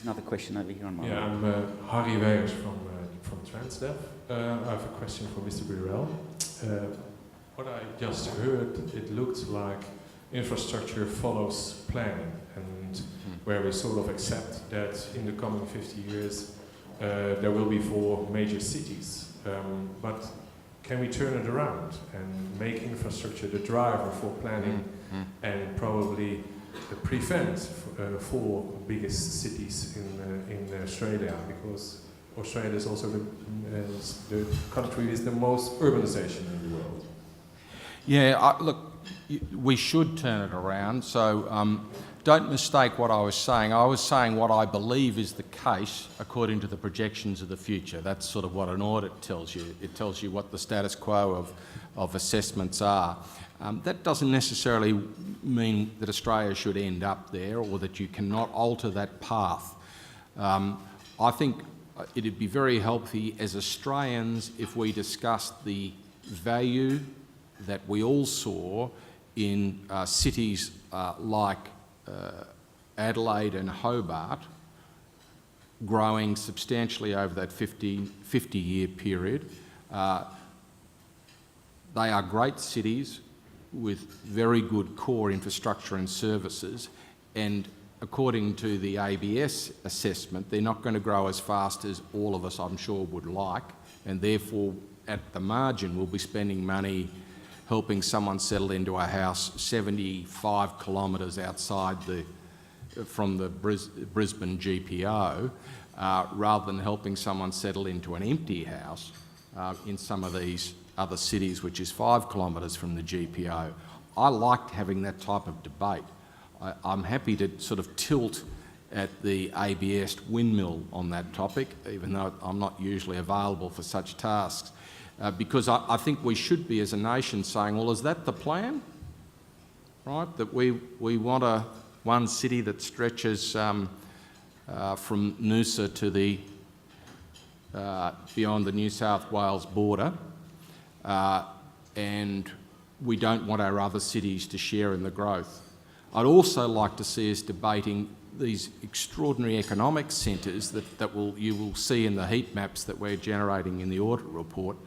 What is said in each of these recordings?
Another question over here on my Yeah, right. I'm Harry Weyers from Transdev. I have a question for Mr. Birrell. What I just heard, it looked like infrastructure follows planning, and where we sort of accept that in the coming 50 years there will be 4 major cities. But can we turn it around and make infrastructure the driver for planning and probably prevent 4 biggest cities in Australia, because Australia is also the country with the most urbanization in the world. Yeah, look, we should turn it around, so don't mistake what I was saying. I was saying what I believe is the case according to the projections of the future. That's sort of what an audit tells you. It tells you what the status quo of assessments are. That doesn't necessarily mean that Australia should end up there or that you cannot alter that path. I think it'd be very healthy as Australians if we discussed the value that we all saw in cities like Adelaide and Hobart growing substantially over that 50-year period. They are great cities with very good core infrastructure and services, and according to the ABS assessment, they're not going to grow as fast as all of us, I'm sure, would like, and therefore at the margin we'll be spending money helping someone settle into a house 75 kilometres outside from the Brisbane GPO, rather than helping someone settle into an empty house in some of these other cities which is 5 kilometres from the GPO. I liked having that type of debate. I'm happy to sort of tilt at the ABS windmill on that topic, even though I'm not usually available for such tasks, because I think we should be as a nation saying, well, is that the plan? Right, that we want one city that stretches from Noosa to the beyond the New South Wales border, and we don't want our other cities to share in the growth. I'd also like to see us debating these extraordinary economic centres that you will see in the heat maps that we're generating in the audit report.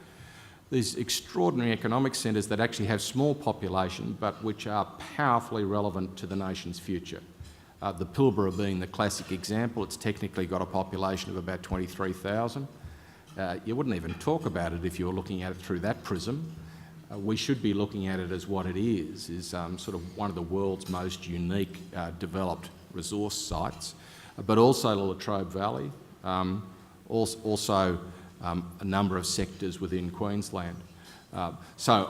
These extraordinary economic centres that actually have small population but which are powerfully relevant to the nation's future. The Pilbara being the classic example. It's technically got a population of about 23,000. You wouldn't even talk about it if you were looking at it through that prism. We should be looking at it as what it is sort of one of the world's most unique developed resource sites, but also the Latrobe Valley, also a number of sectors within Queensland. So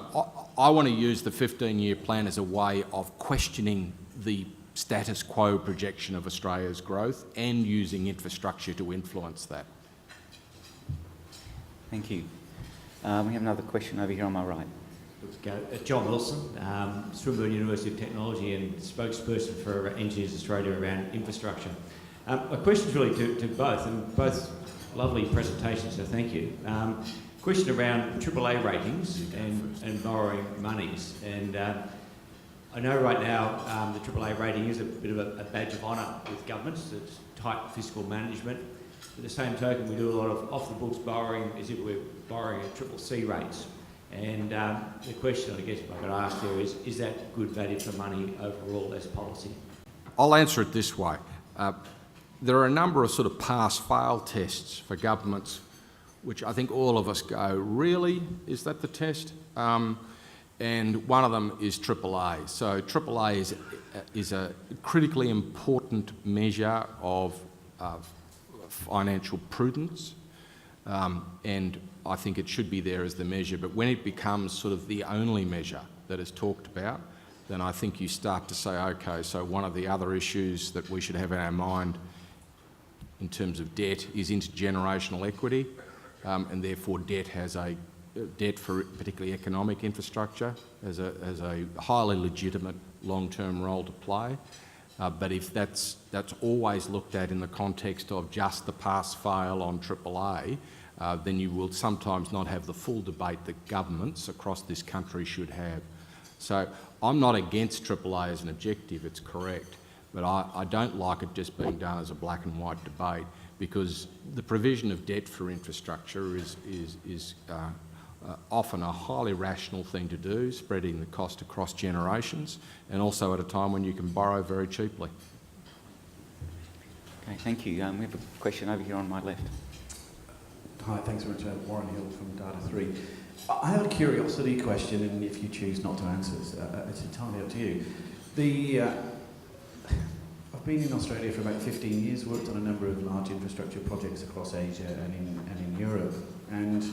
I want to use the 15-year plan as a way of questioning the status quo projection of Australia's growth and using infrastructure to influence that. Thank you. We have another question over here on my right. John Wilson, Swinburne University of Technology and spokesperson for Engineers Australia around infrastructure. My question is really to both, and both lovely presentations, so thank you. Question around AAA ratings and borrowing monies. And I know right now the AAA rating is a bit of a badge of honour with governments. It's tight fiscal management. At the same token, we do a lot of off-the-books borrowing as if we're borrowing at CCC rates. And the question, I guess, I could ask there is that good value for money overall as policy? I'll answer it this way. There are a number of sort of pass-fail tests for governments, which I think all of us go, really? Is that the test? And one of them is AAA. So AAA is a critically important measure of financial prudence, and I think it should be there as the measure, but when it becomes sort of the only measure that is talked about, then I think you start to say, okay, so one of the other issues that we should have in our mind in terms of debt is intergenerational equity, and therefore debt for particularly economic infrastructure has a highly legitimate long-term role to play. But if that's always looked at in the context of just the pass-fail on AAA, then you will sometimes not have the full debate that governments across this country should have. So I'm not against AAA as an objective, it's correct, but I don't like it just being done as a black and white debate, because the provision of debt for infrastructure is often a highly rational thing to do, spreading the cost across generations, and also at a time when you can borrow very cheaply. Okay, thank you. We have a question over here on my left. Hi, thanks very much. Warren Hill from Data3. I have a curiosity question, and if you choose not to answer, it's entirely up to you. I've been in Australia for about 15 years, worked on a number of large infrastructure projects across Asia and in Europe, and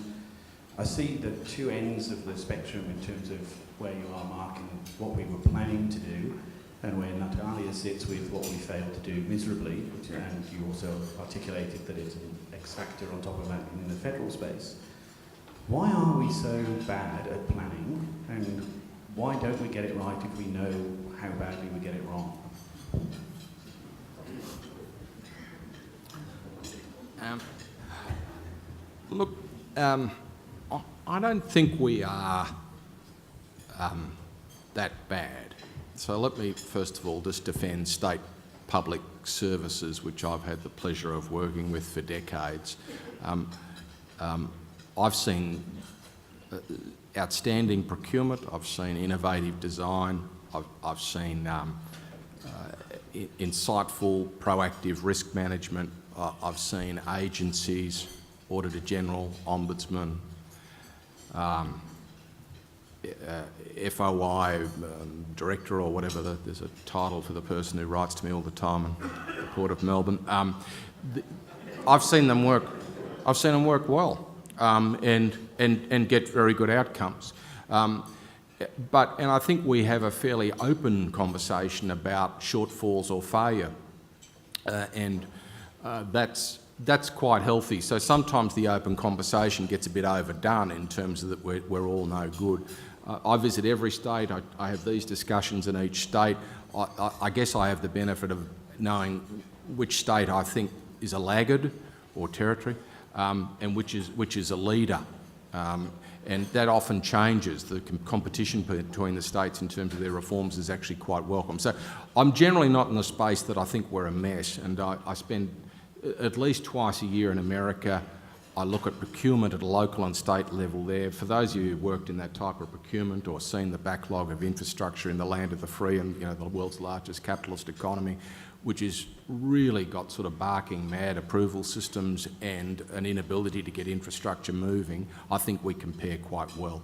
I see the two ends of the spectrum in terms of where you are, Mark, and what we were planning to do, and where Natalia sits with what we failed to do miserably, and you also articulated that it's an X factor on top of that in the federal space. Why are we so bad at planning, and why don't we get it right if we know how badly we get it wrong? Look, I don't think we are that bad. So let me first of all just defend state public services, which I've had the pleasure of working with for decades. I've seen outstanding procurement, I've seen innovative design, I've seen insightful, proactive risk management, I've seen agencies, Auditor General, Ombudsman, FOI Director or whatever, there's a title for the person who writes to me all the time in the Port of Melbourne. I've seen them work well and get very good outcomes. And I think we have a fairly open conversation about shortfalls or failure, and that's quite healthy. So sometimes the open conversation gets a bit overdone in terms of that we're all no good. I visit every state. I have these discussions in each state. I guess I have the benefit of knowing which state I think is a laggard or territory, and which is a leader. And that often changes. The competition between the states in terms of their reforms is actually quite welcome. So I'm generally not in the space that I think we're a mess, and I spend at least twice a year in America. I look at procurement at a local and state level there. For those of you who've worked in that type of procurement or seen the backlog of infrastructure in the land of the free and the world's largest capitalist economy, which has really got sort of barking mad approval systems and an inability to get infrastructure moving, I think we compare quite well.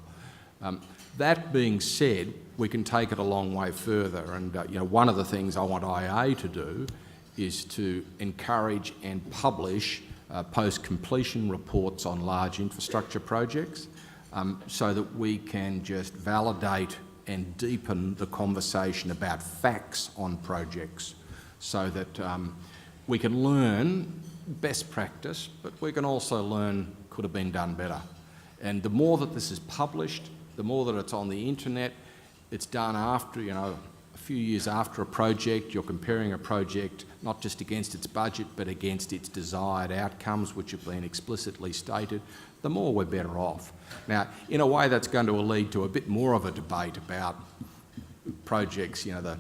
That being said, we can take it a long way further, and one of the things I want IA to do is to encourage and publish post-completion reports on large infrastructure projects, so that we can just validate and deepen the conversation about facts on projects, so that we can learn best practice, but we can also learn could have been done better. And the more that this is published, the more that it's on the internet, it's done after, a few years after a project, you're comparing a project not just against its budget, but against its desired outcomes, which have been explicitly stated, the more we're better off. Now, in a way, that's going to lead to a bit more of a debate about projects, a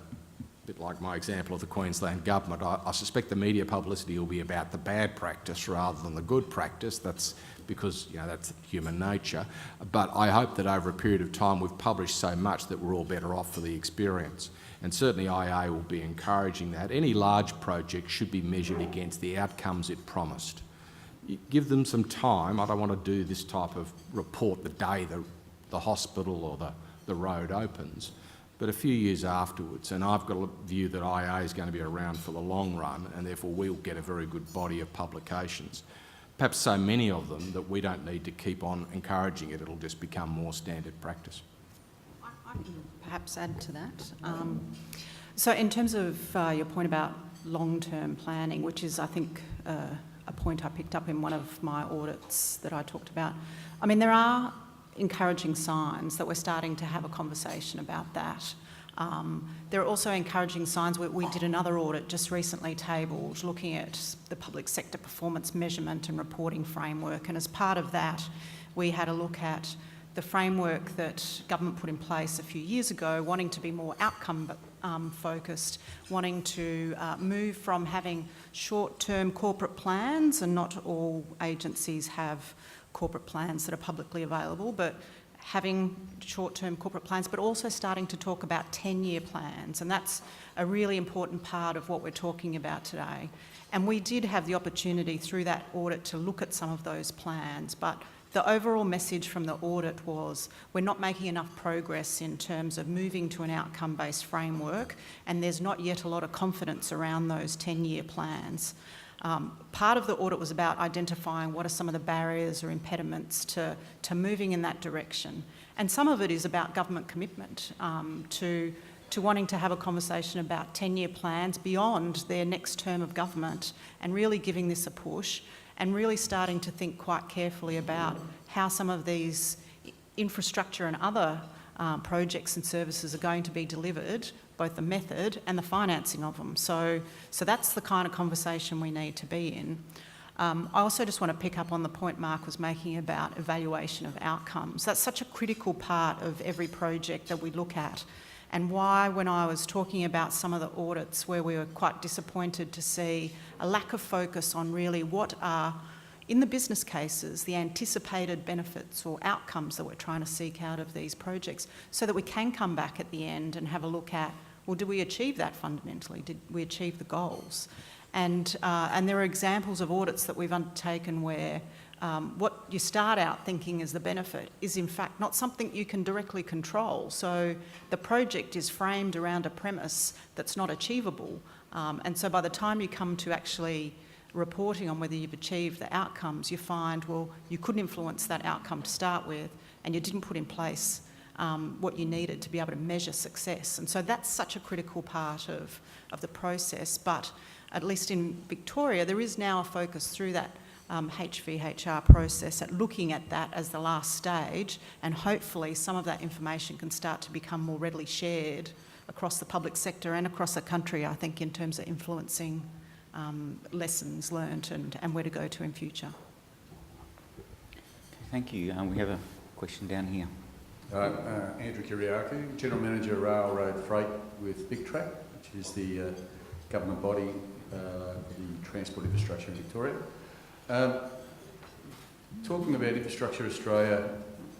bit like my example of the Queensland government. I suspect the media publicity will be about the bad practice rather than the good practice. That's because, that's human nature. But I hope that over a period of time we've published so much that we're all better off for the experience. And certainly IA will be encouraging that. Any large project should be measured against the outcomes it promised. You give them some time. I don't want to do this type of report the day the hospital or the road opens, but a few years afterwards. And I've got a view that IA is going to be around for the long run, and therefore we'll get a very good body of publications. Perhaps so many of them that we don't need to keep on encouraging it. It'll just become more standard practice. I can perhaps add to that. So in terms of your point about long-term planning, which is, I think, a point I picked up in one of my audits that I talked about, there are encouraging signs that we're starting to have a conversation about that. There are also encouraging signs. We did another audit just recently tabled looking at the public sector performance measurement and reporting framework, and as part of that we had a look at the framework that government put in place a few years ago, wanting to be more outcome focused, wanting to move from having short-term corporate plans, and not all agencies have corporate plans that are publicly available, but having short-term corporate plans, but also starting to talk about 10-year plans. And that's a really important part of what we're talking about today. And we did have the opportunity through that audit to look at some of those plans, but the overall message from the audit was we're not making enough progress in terms of moving to an outcome-based framework, and there's not yet a lot of confidence around those 10-year plans. Part of the audit was about identifying what are some of the barriers or impediments to moving in that direction. And some of it is about government commitment to wanting to have a conversation about 10-year plans beyond their next term of government, and really giving this a push, and really starting to think quite carefully about how some of these infrastructure and other projects and services are going to be delivered, both the method and the financing of them. So that's the kind of conversation we need to be in. I also just want to pick up on the point Mark was making about evaluation of outcomes. That's such a critical part of every project that we look at, and why, when I was talking about some of the audits where we were quite disappointed to see a lack of focus on really what are, in the business cases, the anticipated benefits or outcomes that we're trying to seek out of these projects, so that we can come back at the end and have a look at, well, did we achieve that fundamentally? Did we achieve the goals? And there are examples of audits that we've undertaken where what you start out thinking is the benefit is in fact not something you can directly control. So the project is framed around a premise that's not achievable. And so by the time you come to actually reporting on whether you've achieved the outcomes, you find, well, you couldn't influence that outcome to start with, and you didn't put in place what you needed to be able to measure success. And so that's such a critical part of the process. But at least in Victoria, there is now a focus through that HVHR process at looking at that as the last stage, and hopefully some of that information can start to become more readily shared across the public sector and across the country, I think, in terms of influencing lessons learned and where to go to in future. Thank you. We have a question down here. Andrew Kiriakou, General Manager Railroad Freight with BigTrack, which is the government body for the transport infrastructure in Victoria. Talking about Infrastructure Australia,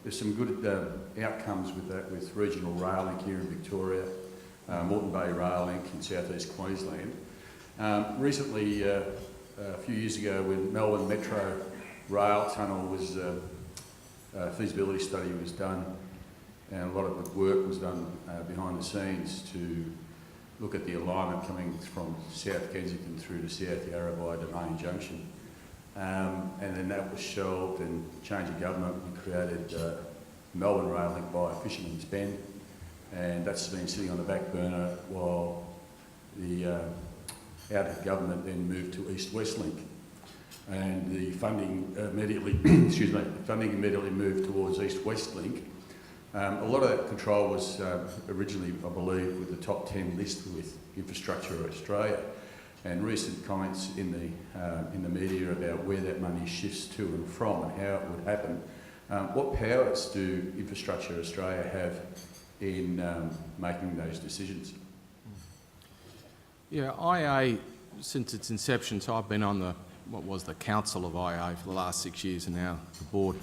there's some good outcomes with that, with regional rail link here in Victoria, Moreton Bay Rail Link in southeast Queensland. Recently, a few years ago, when Melbourne Metro Rail Tunnel was, a feasibility study was done, and a lot of the work was done behind the scenes to look at the alignment coming from South Kensington through to South Yarra to Main Junction. And then that was shelved, and change of government, we created Melbourne Rail Link via Fisherman's Bend, and that's been sitting on the back burner while the out of government then moved to East-West Link. And the funding immediately, funding immediately moved towards East-West Link. A lot of that control was originally, I believe, with the top 10 list with Infrastructure Australia, and recent comments in the media about where that money shifts to and from and how it would happen. What powers do Infrastructure Australia have in making those decisions? Yeah, IA, since its inception, so I've been on what was the Council of IA for the last 6 years, and now the board.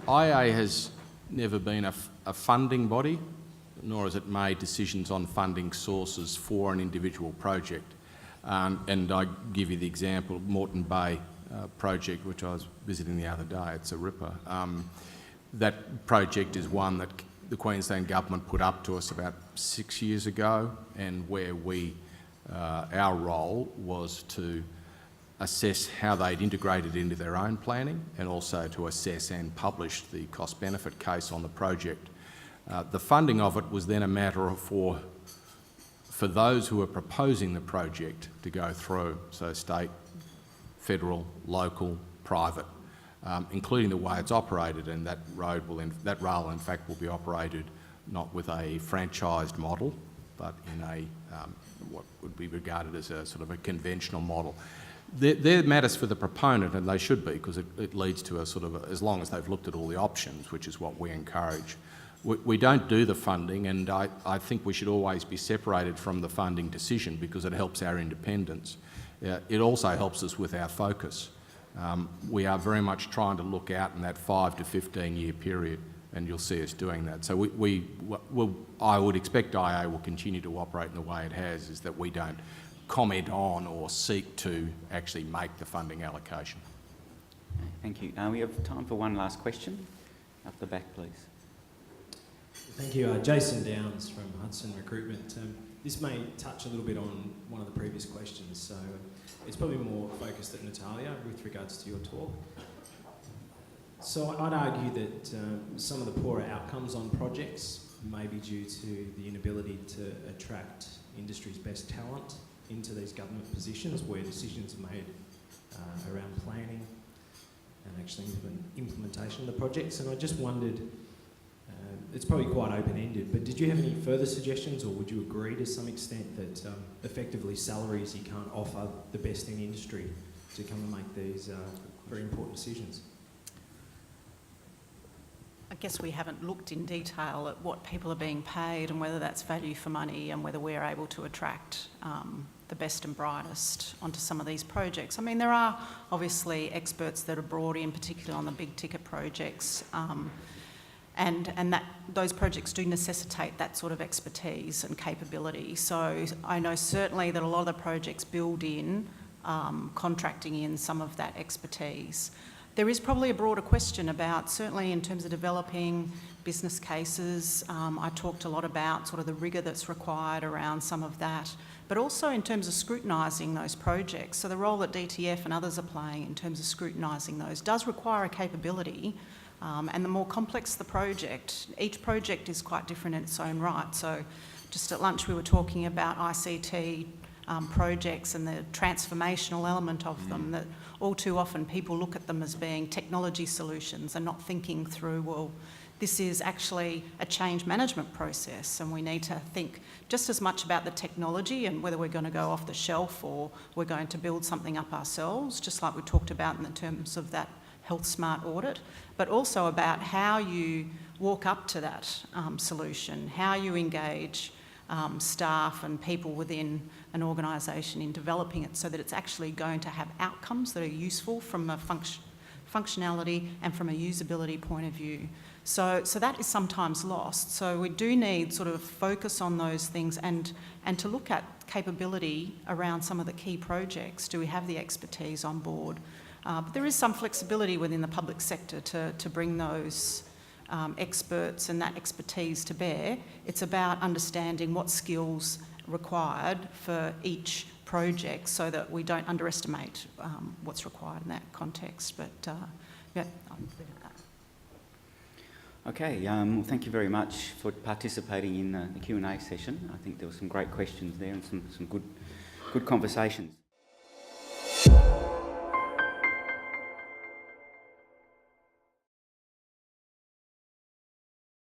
IA has never been a funding body, nor has it made decisions on funding sources for an individual project. And I give you the example of Moreton Bay project, which I was visiting the other day. It's a ripper. That project is one that the Queensland Government put up to us about 6 years ago, and where our role was to assess how they'd integrated into their own planning, and also to assess and publish the cost-benefit case on the project. The funding of it was then a matter of for those who are proposing the project to go through, so state, federal, local, private, including the way it's operated, and that rail in fact will be operated not with a franchised model, but in what would be regarded as a sort of a conventional model. They're matters for the proponent, and they should be, because it leads to a sort of, as long as they've looked at all the options, which is what we encourage. We don't do the funding, and I think we should always be separated from the funding decision because it helps our independence. It also helps us with our focus. We are very much trying to look out in that 5 to 15 year period, and you'll see us doing that. So I would expect IA will continue to operate in the way it has, is that we don't comment on or seek to actually make the funding allocation. Thank you. We have time for one last question. Up the back, please. Thank you. Jason Downs from Hudson Recruitment. This may touch a little bit on one of the previous questions, so it's probably more focused at Natalia with regards to your talk. So I'd argue that some of the poorer outcomes on projects may be due to the inability to attract industry's best talent into these government positions where decisions are made around planning and actually implementation of the projects. And I just wondered, it's probably quite open-ended, but did you have any further suggestions, or would you agree to some extent that effectively salaries you can't offer the best in industry to come and make these very important decisions? I guess we haven't looked in detail at what people are being paid and whether that's value for money and whether we're able to attract the best and brightest onto some of these projects. I mean, there are obviously experts that are brought in, particularly on the big ticket projects, and that those projects do necessitate that sort of expertise and capability. So I know certainly that a lot of the projects build in contracting in some of that expertise. There is probably a broader question about, certainly in terms of developing business cases, I talked a lot about sort of the rigour that's required around some of that, but also in terms of scrutinising those projects. So the role that DTF and others are playing in terms of scrutinising those does require a capability, and the more complex the project, each project is quite different in its own right. So just at lunch we were talking about ICT projects and the transformational element of them, that all too often people look at them as being technology solutions and not thinking through, well, this is actually a change management process, and we need to think just as much about the technology and whether we're going to go off the shelf or we're going to build something up ourselves, just like we talked about in the terms of that Health Smart audit, but also about how you walk up to that solution, how you engage staff and people within an organisation in developing it so that it's actually going to have outcomes that are useful from a functionality and from a usability point of view. So that is sometimes lost. So we do need sort of focus on those things and to look at capability around some of the key projects. Do we have the expertise on board? But there is some flexibility within the public sector to bring those experts and that expertise to bear. It's about understanding what skills required for each project so that we don't underestimate what's required in that context. But yeah, I'll leave it at that. Okay, well, thank you very much for participating in the Q&A session. I think there were some great questions there and some good conversations.